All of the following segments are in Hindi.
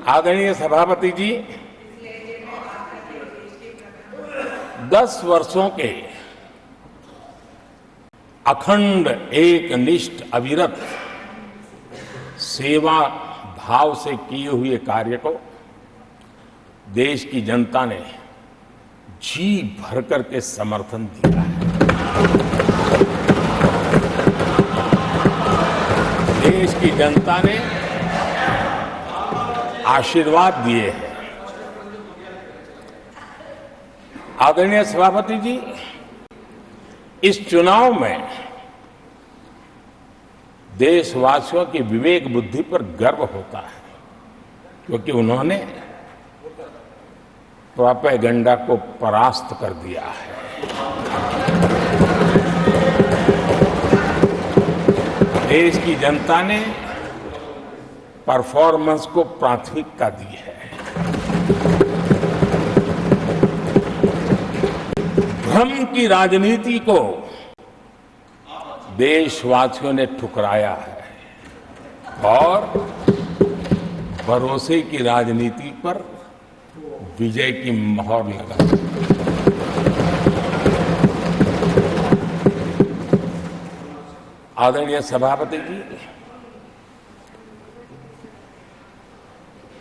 आदरणीय सभापति जी, 10 वर्षों के अखंड एकनिष्ठ अविरत सेवा भाव से किए हुए कार्य को देश की जनता ने जी भरकर के समर्थन दिया है। देश की जनता ने आशीर्वाद दिए हैं। आदरणीय सभापति जी, इस चुनाव में देशवासियों की विवेक बुद्धि पर गर्व होता है, क्योंकि उन्होंने प्रोपेगेंडा को परास्त कर दिया है। देश की जनता ने परफॉर्मेंस को प्राथमिकता दी है। भ्रम की राजनीति को देशवासियों ने ठुकराया है और भरोसे की राजनीति पर विजय की मोहर लगा। आदरणीय सभापति जी,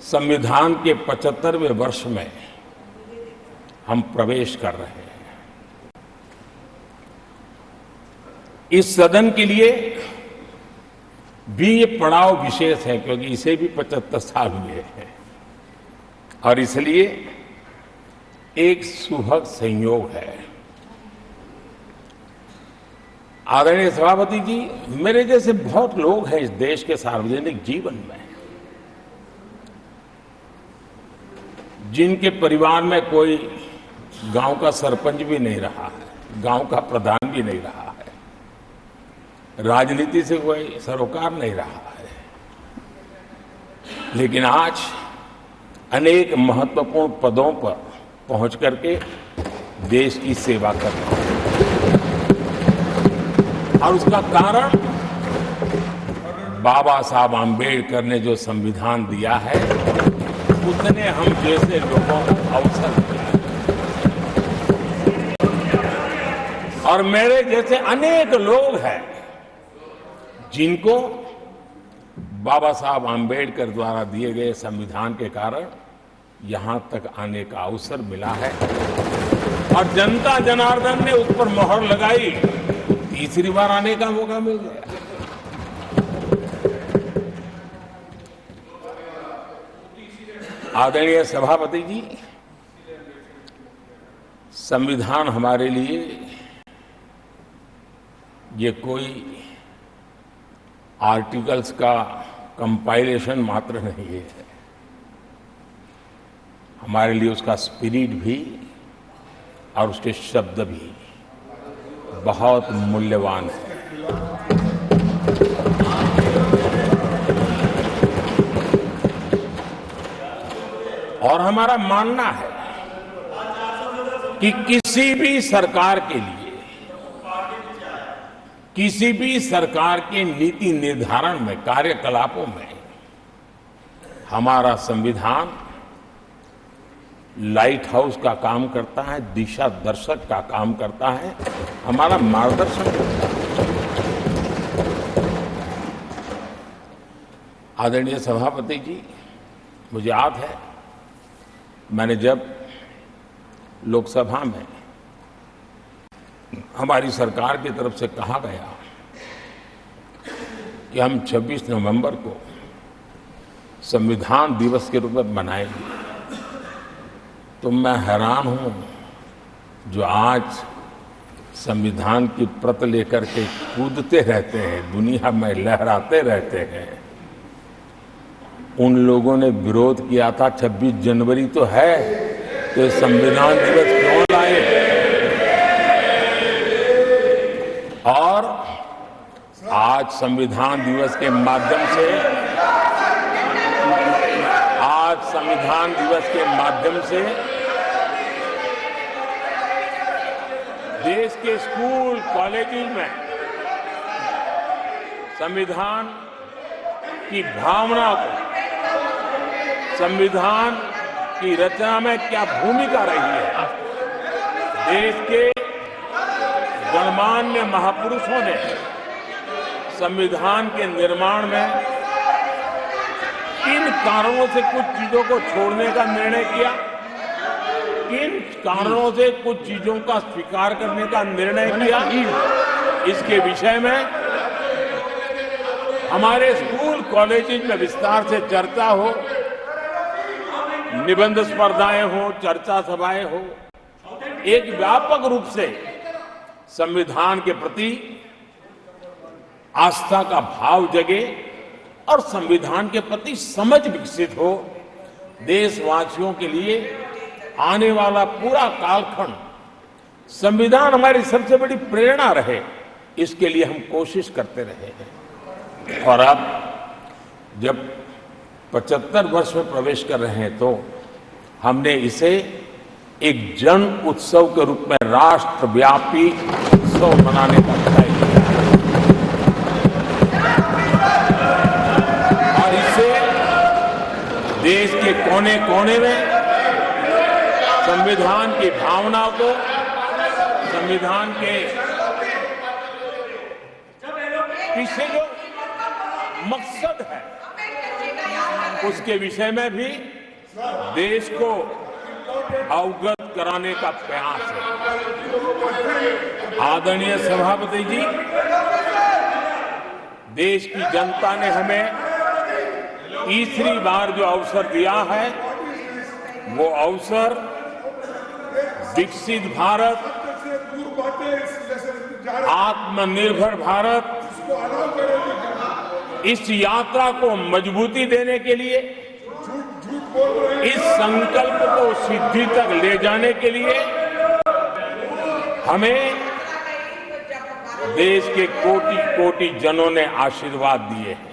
संविधान के 75वें वर्ष में हम प्रवेश कर रहे हैं। इस सदन के लिए भी ये पड़ाव विशेष है, क्योंकि इसे भी 75 साल हुए हैं और इसलिए एक सुभग संयोग है। आदरणीय सभापति जी, मेरे जैसे बहुत लोग हैं इस देश के सार्वजनिक जीवन में, जिनके परिवार में कोई गांव का सरपंच भी नहीं रहा है, गांव का प्रधान भी नहीं रहा है, राजनीति से कोई सरोकार नहीं रहा है, लेकिन आज अनेक महत्वपूर्ण पदों पर पहुंच करके देश की सेवा कर रहे हैं। और उसका कारण बाबा साहब आम्बेडकर ने जो संविधान दिया है, उसने हम जैसे लोगों को अवसर दिया है। और मेरे जैसे अनेक लोग हैं जिनको बाबा साहब आम्बेडकर द्वारा दिए गए संविधान के कारण यहां तक आने का अवसर मिला है और जनता जनार्दन ने उस पर मोहर लगाई, तीसरी बार आने का मौका मिल गया। आदरणीय सभापति जी, संविधान हमारे लिए ये कोई आर्टिकल्स का कंपाइलेशन मात्र नहीं है, हमारे लिए उसका स्पिरिट भी और उसके शब्द भी बहुत मूल्यवान है। और हमारा मानना है कि किसी भी सरकार के लिए, किसी भी सरकार के नीति निर्धारण में, कार्यकलापों में हमारा संविधान लाइट हाउस का काम करता है, दिशा दर्शक का काम करता है, हमारा मार्गदर्शन करता है। आदरणीय सभापति जी, मुझे याद है मैंने जब लोकसभा में हमारी सरकार की तरफ से कहा गया कि हम 26 नवंबर को संविधान दिवस के रूप में मनाएंगे, तो मैं हैरान हूं जो आज संविधान की प्रत लेकर के कूदते रहते हैं, दुनिया में लहराते रहते हैं, उन लोगों ने विरोध किया था 26 जनवरी तो है, तो संविधान दिवस क्यों लाए। और आज संविधान दिवस के माध्यम से, आज संविधान दिवस के माध्यम से देश के स्कूल कॉलेजेस में संविधान की भावना को संविधान की रचना में क्या भूमिका रही है। देश के गणमान्य महापुरुषों ने संविधान के निर्माण में किन कारणों से कुछ चीजों को छोड़ने का निर्णय किया, किन कारणों से कुछ चीजों का स्वीकार करने का निर्णय किया, इसके विषय में हमारे स्कूल कॉलेजेस में विस्तार से चर्चा हो, निबंध स्पर्धाएं हो, चर्चा सभाएं हो, एक व्यापक रूप से संविधान के प्रति आस्था का भाव जगे और संविधान के प्रति समझ विकसित हो। देशवासियों के लिए आने वाला पूरा कालखंड संविधान हमारी सबसे बड़ी प्रेरणा रहे, इसके लिए हम कोशिश करते रहे हैं। और अब जब 75 वर्ष में प्रवेश कर रहे हैं तो हमने इसे एक जन उत्सव के रूप में राष्ट्रव्यापी उत्सव मनाने का तय किया और इसे देश के कोने कोने में संविधान की भावना को, संविधान के पीछे जो मकसद है उसके विषय में भी देश को अवगत कराने का प्रयास है। आदरणीय सभापति जी, देश की जनता ने हमें तीसरी बार जो अवसर दिया है वो अवसर विकसित भारत, आत्मनिर्भर भारत, इस यात्रा को मजबूती देने के लिए, इस संकल्प को सिद्धि तक ले जाने के लिए हमें देश के कोटि कोटि जनों ने आशीर्वाद दिए हैं।